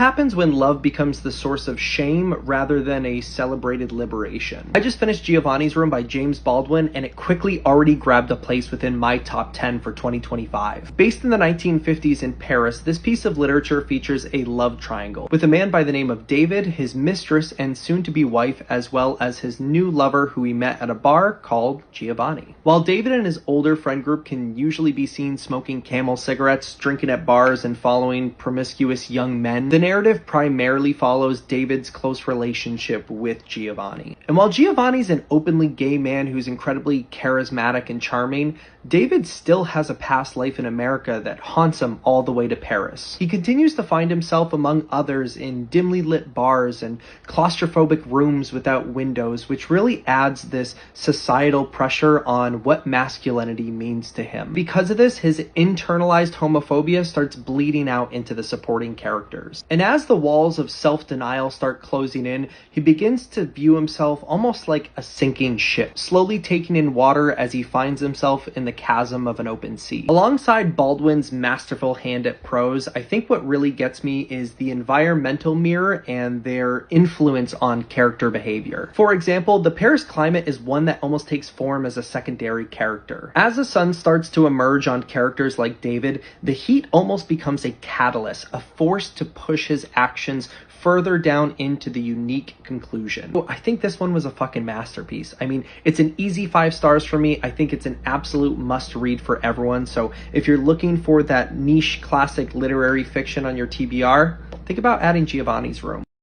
happens when love becomes the source of shame rather than a celebrated liberation? I just finished Giovanni's Room by James Baldwin, and it quickly already grabbed a place within my top 10 for 2025. Based in the 1950s in Paris, this piece of literature features a love triangle with a man by the name of David, his mistress and soon-to-be wife, as well as his new lover who he met at a bar called Giovanni. While David and his older friend group can usually be seen smoking Camel cigarettes, drinking at bars, and following promiscuous young men, the narrative primarily follows David's close relationship with Giovanni. And while Giovanni's an openly gay man who's incredibly charismatic and charming, David still has a past life in America that haunts him all the way to Paris. He continues to find himself among others in dimly lit bars and claustrophobic rooms without windows, which really adds this societal pressure on what masculinity means to him. Because of this, his internalized homophobia starts bleeding out into the supporting characters. And as the walls of self-denial start closing in, he begins to view himself almost like a sinking ship, slowly taking in water as he finds himself in the chasm of an open sea. Alongside Baldwin's masterful hand at prose, I think what really gets me is the environmental mirror and their influence on character behavior. For example, the Paris climate is one that almost takes form as a secondary character. As the sun starts to emerge on characters like David, the heat almost becomes a catalyst, a force to push his actions further down into the unique conclusion. I think this one was a fucking masterpiece. I mean, it's an easy 5 stars for me. I think it's an absolute must read for everyone. So if you're looking for that niche classic literary fiction on your TBR, think about adding Giovanni's Room.